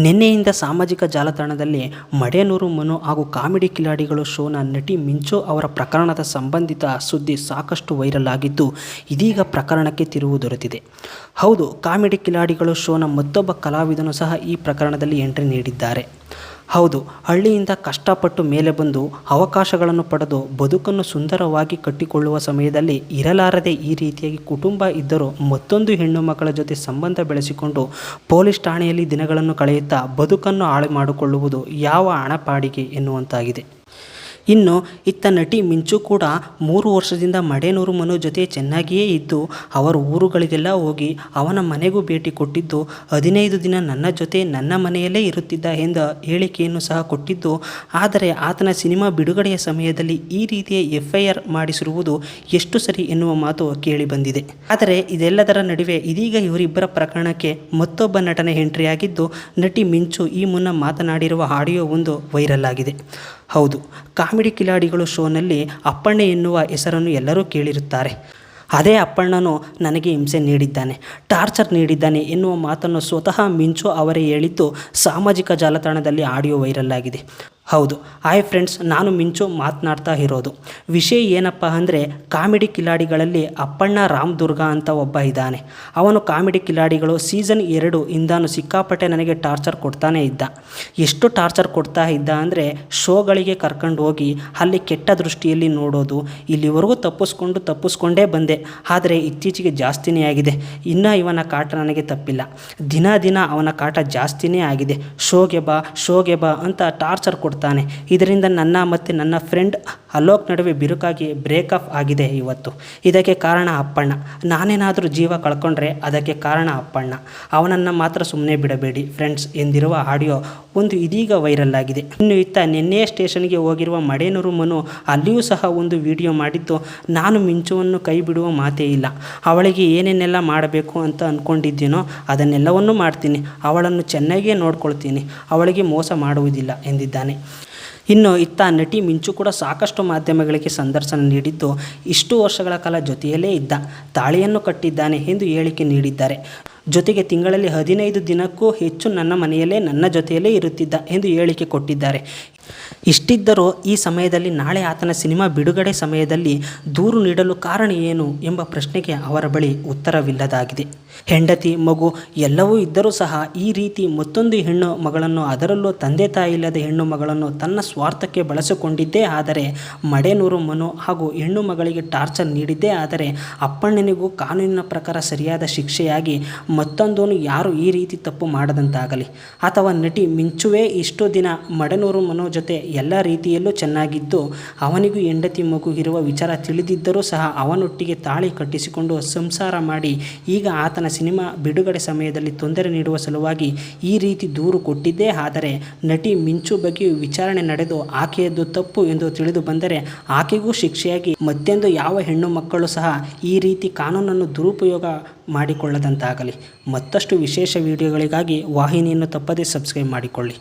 ನಿನ್ನೆಯಿಂದ ಸಾಮಾಜಿಕ ಜಾಲತಾಣದಲ್ಲಿ ಮಡೇನೂರು ಮನು ಹಾಗೂ ಕಾಮಿಡಿ ಕಿಲಾಡಿಗಳು ಶೋನ ನಟಿ ಮಿಂಚು ಅವರ ಪ್ರಕರಣದ ಸಂಬಂಧಿತ ಸುದ್ದಿ ಸಾಕಷ್ಟು ವೈರಲ್ ಆಗಿದ್ದು, ಇದೀಗ ಪ್ರಕರಣಕ್ಕೆ ತಿರುವು ದೊರೆತಿದೆ. ಹೌದು, ಕಾಮಿಡಿ ಕಿಲಾಡಿಗಳು ಶೋನ ಮತ್ತೊಬ್ಬ ಕಲಾವಿದನು ಸಹ ಈ ಪ್ರಕರಣದಲ್ಲಿ ಎಂಟ್ರಿ ನೀಡಿದ್ದಾರೆ. ಹೌದು, ಹಳ್ಳಿಯಿಂದ ಕಷ್ಟಪಟ್ಟು ಮೇಲೆ ಬಂದು ಅವಕಾಶಗಳನ್ನು ಪಡೆದು ಬದುಕನ್ನು ಸುಂದರವಾಗಿ ಕಟ್ಟಿಕೊಳ್ಳುವ ಸಮಯದಲ್ಲಿ ಇರಲಾರದೆ ಈ ರೀತಿಯಾಗಿ ಕುಟುಂಬ ಇದ್ದರೂ ಮತ್ತೊಂದು ಹೆಣ್ಣು ಮಕ್ಕಳ ಜೊತೆ ಸಂಬಂಧ ಬೆಳೆಸಿಕೊಂಡು ಪೊಲೀಸ್ ಠಾಣೆಯಲ್ಲಿ ದಿನಗಳನ್ನು ಕಳೆಯುತ್ತಾ ಬದುಕನ್ನು ಹಾಳು ಮಾಡಿಕೊಳ್ಳುವುದು ಯಾವ ಹಣಪಾಡಿಗೆ ಎನ್ನುವಂತಾಗಿದೆ. ಇನ್ನು ಇತ್ತ ನಟಿ ಮಿಂಚು ಕೂಡ 3 ವರ್ಷದಿಂದ ಮಡೇನೂರು ಮನು ಜೊತೆ ಚೆನ್ನಾಗಿಯೇ ಇದ್ದು ಅವರ ಊರುಗಳಿಗೆಲ್ಲ ಹೋಗಿ ಅವನ ಮನೆಗೂ ಭೇಟಿ ಕೊಟ್ಟಿದ್ದು, 15 ದಿನ ನನ್ನ ಜೊತೆ ನನ್ನ ಮನೆಯಲ್ಲೇ ಇರುತ್ತಿದ್ದ ಎಂದ ಹೇಳಿಕೆಯನ್ನು ಸಹ ಕೊಟ್ಟಿದ್ದು, ಆದರೆ ಆತನ ಸಿನಿಮಾ ಬಿಡುಗಡೆಯ ಸಮಯದಲ್ಲಿ ಈ ರೀತಿಯ FIR ಮಾಡಿಸಿರುವುದು ಎಷ್ಟು ಸರಿ ಎನ್ನುವ ಮಾತು ಕೇಳಿ ಬಂದಿದೆ. ಆದರೆ ಇದೆಲ್ಲದರ ನಡುವೆ ಇದೀಗ ಇವರಿಬ್ಬರ ಪ್ರಕರಣಕ್ಕೆ ಮತ್ತೊಬ್ಬ ನಟನ ಎಂಟ್ರಿಯಾಗಿದ್ದು, ನಟಿ ಮಿಂಚು ಈ ಮುನ್ನ ಮಾತನಾಡಿರುವ ಆಡಿಯೋ ಒಂದು ವೈರಲ್ ಆಗಿದೆ. ಹೌದು, ಕಾಮಿಡಿ ಕಿಲಾಡಿಗಳು ಶೋನಲ್ಲಿ ಅಪ್ಪಣ್ಣ ಎನ್ನುವ ಹೆಸರನ್ನು ಎಲ್ಲರೂ ಕೇಳಿರುತ್ತಾರೆ. ಅದೇ ಅಪ್ಪಣ್ಣನು ನನಗೆ ಹಿಂಸೆ ನೀಡಿದ್ದಾನೆ, ಟಾರ್ಚರ್ ನೀಡಿದ್ದಾನೆ ಎನ್ನುವ ಮಾತನ್ನು ಸ್ವತಃ ಮಿಂಚು ಅವರೇ ಹೇಳಿದ್ದು ಸಾಮಾಜಿಕ ಜಾಲತಾಣದಲ್ಲಿ ಆಡಿಯೋ ವೈರಲ್ ಆಗಿದೆ. ಹೌದು, ಹಾಯ್ ಫ್ರೆಂಡ್ಸ್, ನಾನು ಮಿಂಚು ಮಾತನಾಡ್ತಾ ಇರೋದು. ವಿಷಯ ಏನಪ್ಪ ಅಂದರೆ, ಕಾಮಿಡಿ ಕಿಲಾಡಿಗಳಲ್ಲಿ ಅಪ್ಪಣ್ಣ ರಾಮದುರ್ಗ ಅಂತ ಒಬ್ಬ ಇದ್ದಾನೆ. ಅವನು ಕಾಮಿಡಿ ಕಿಲಾಡಿಗಳು ಸೀಸನ್ 2 ಇಂದಾನು ಸಿಕ್ಕಾಪಟ್ಟೆ ನನಗೆ ಟಾರ್ಚರ್ ಕೊಡ್ತಾನೇ ಇದ್ದ. ಎಷ್ಟು ಟಾರ್ಚರ್ ಕೊಡ್ತಾ ಇದ್ದ ಅಂದರೆ, ಶೋಗಳಿಗೆ ಕರ್ಕೊಂಡು ಹೋಗಿ ಅಲ್ಲಿ ಕೆಟ್ಟ ದೃಷ್ಟಿಯಲ್ಲಿ ನೋಡೋದು. ಇಲ್ಲಿವರೆಗೂ ತಪ್ಪಿಸ್ಕೊಂಡೇ ಬಂದೆ, ಆದರೆ ಇತ್ತೀಚೆಗೆ ಜಾಸ್ತಿನೇ ಆಗಿದೆ. ಇನ್ನು ಇವನ ಕಾಟ ನನಗೆ ತಪ್ಪಿಲ್ಲ. ದಿನ ಅವನ ಕಾಟ ಜಾಸ್ತಿನೇ ಆಗಿದೆ. ಶೋಗೆ ಬಾ ಅಂತ ಟಾರ್ಚರ್ ಕೊಡ್ತಾನೆ. ಇದರಿಂದ ನನ್ನ ಮತ್ತು ನನ್ನ ಫ್ರೆಂಡ್ ಅಲೋಕ್ ನಡುವೆ ಬಿರುಕಾಗಿ ಬ್ರೇಕಪ್ ಆಗಿದೆ ಇವತ್ತು. ಇದಕ್ಕೆ ಕಾರಣ ಅಪ್ಪಣ್ಣ. ನಾನೇನಾದರೂ ಜೀವ ಕಳ್ಕೊಂಡ್ರೆ ಅದಕ್ಕೆ ಕಾರಣ ಅಪ್ಪಣ್ಣ. ಅವನನ್ನು ಮಾತ್ರ ಸುಮ್ಮನೆ ಬಿಡಬೇಡಿ ಫ್ರೆಂಡ್ಸ್ ಎಂದಿರುವ ಆಡಿಯೋ ಒಂದು ಇದೀಗ ವೈರಲ್ ಆಗಿದೆ. ಇನ್ನು ಇತ್ತ ನಿನ್ನೆ ಸ್ಟೇಷನ್ಗೆ ಹೋಗಿರುವ ಮಡೇನೂರು ಮನು ಅಲ್ಲಿಯೂ ಸಹ ಒಂದು ವಿಡಿಯೋ ಮಾಡಿದ್ದು, ನಾನು ಮಿಂಚುವನ್ನು ಕೈ ಬಿಡುವ ಮಾತೇ ಇಲ್ಲ. ಅವಳಿಗೆ ಏನೇನೆಲ್ಲ ಮಾಡಬೇಕು ಅಂತ ಅಂದ್ಕೊಂಡಿದ್ದೀನೋ ಅದನ್ನೆಲ್ಲವನ್ನೂ ಮಾಡ್ತೀನಿ. ಅವಳನ್ನು ಚೆನ್ನಾಗಿಯೇ ನೋಡ್ಕೊಳ್ತೀನಿ. ಅವಳಿಗೆ ಮೋಸ ಮಾಡುವುದಿಲ್ಲ ಎಂದಿದ್ದಾನೆ. ಇನ್ನು ಇತ್ತ ನಟಿ ಮಿಂಚು ಕೂಡ ಸಾಕಷ್ಟು ಮಾಧ್ಯಮಗಳಿಗೆ ಸಂದರ್ಶನ ನೀಡಿದ್ದು, ಇಷ್ಟು ವರ್ಷಗಳ ಕಾಲ ಜೊತೆಯಲ್ಲೇ ಇದ್ದ, ತಾಳಿಯನ್ನು ಕಟ್ಟಿದ್ದಾನೆ ಎಂದು ಹೇಳಿಕೆ ನೀಡಿದ್ದಾರೆ. ಜೊತೆಗೆ ತಿಂಗಳಲ್ಲಿ 15 ದಿನಕ್ಕೂ ಹೆಚ್ಚು ನನ್ನ ಮನೆಯಲ್ಲೇ ನನ್ನ ಜೊತೆಯಲ್ಲೇ ಇರುತ್ತಿದ್ದ ಎಂದು ಹೇಳಿಕೆ ಕೊಟ್ಟಿದ್ದಾರೆ. ಇಷ್ಟಿದ್ದರೂ ಈ ಸಮಯದಲ್ಲಿ ನಾಳೆ ಆತನ ಸಿನಿಮಾ ಬಿಡುಗಡೆ ಸಮಯದಲ್ಲಿ ದೂರು ನೀಡಲು ಕಾರಣ ಏನು ಎಂಬ ಪ್ರಶ್ನೆಗೆ ಅವರ ಬಳಿ ಉತ್ತರವಿಲ್ಲದಾಗಿದೆ. ಹೆಂಡತಿ, ಮಗು ಎಲ್ಲವೂ ಇದ್ದರೂ ಸಹ ಈ ರೀತಿ ಮತ್ತೊಂದು ಹೆಣ್ಣು ಮಗಳನ್ನು, ಅದರಲ್ಲೂ ತಂದೆ ತಾಯಿ ಇಲ್ಲದ ಹೆಣ್ಣು ಮಗಳನ್ನು ತನ್ನ ಸ್ವಾರ್ಥಕ್ಕೆ ಬಳಸಿಕೊಂಡಿದ್ದೇ ಆದರೆ, ಮಡೇನೂರು ಮನು ಹಾಗೂ ಹೆಣ್ಣು ಮಗಳಿಗೆ ಟಾರ್ಚರ್ ನೀಡಿದ್ದೇ ಆದರೆ, ಅಪ್ಪಣ್ಣನಿಗೂ ಕಾನೂನಿನ ಪ್ರಕಾರ ಸರಿಯಾದ ಶಿಕ್ಷೆಯಾಗಿ ಮತ್ತೊಂದನು ಯಾರು ಈ ರೀತಿ ತಪ್ಪು ಮಾಡದಂತಾಗಲಿ. ಅಥವಾ ನಟಿ ಮಿಂಚುವೇ ಇಷ್ಟು ದಿನ ಮಡೇನೂರು ಮನು ಜೊತೆ ಎಲ್ಲ ರೀತಿಯಲ್ಲೂ ಚೆನ್ನಾಗಿದ್ದು, ಅವನಿಗೂ ಹೆಂಡತಿ ಮಗು ಇರುವ ವಿಚಾರ ತಿಳಿದಿದ್ದರೂ ಸಹ ಅವನೊಟ್ಟಿಗೆ ತಾಳಿ ಕಟ್ಟಿಸಿಕೊಂಡು ಸಂಸಾರ ಮಾಡಿ ಈಗ ಆತನ ಸಿನಿಮಾ ಬಿಡುಗಡೆ ಸಮಯದಲ್ಲಿ ತೊಂದರೆ ನೀಡುವ ಸಲುವಾಗಿ ಈ ರೀತಿ ದೂರು ಕೊಟ್ಟಿದ್ದೇ ಆದರೆ, ನಟಿ ಮಿಂಚು ಬಗ್ಗೆ ವಿಚಾರಣೆ ನಡೆದು ಆಕೆಯದ್ದು ತಪ್ಪು ಎಂದು ತಿಳಿದು ಬಂದರೆ ಆಕೆಗೂ ಶಿಕ್ಷೆಯಾಗಿ ಮತ್ತೊಂದು ಯಾವ ಹೆಣ್ಣು ಮಕ್ಕಳು ಸಹ ಈ ರೀತಿ ಕಾನೂನನ್ನು ದುರುಪಯೋಗ ಮಾಡಿಕೊಳ್ಳದಂತಾಗಲಿ. ಮತ್ತಷ್ಟು ವಿಶೇಷ ವಿಡಿಯೋಗಳಿಗಾಗಿ ವಾಹಿನಿಯನ್ನು ತಪ್ಪದೇ ಸಬ್ಸ್ಕ್ರೈಬ್ ಮಾಡಿಕೊಳ್ಳಿ.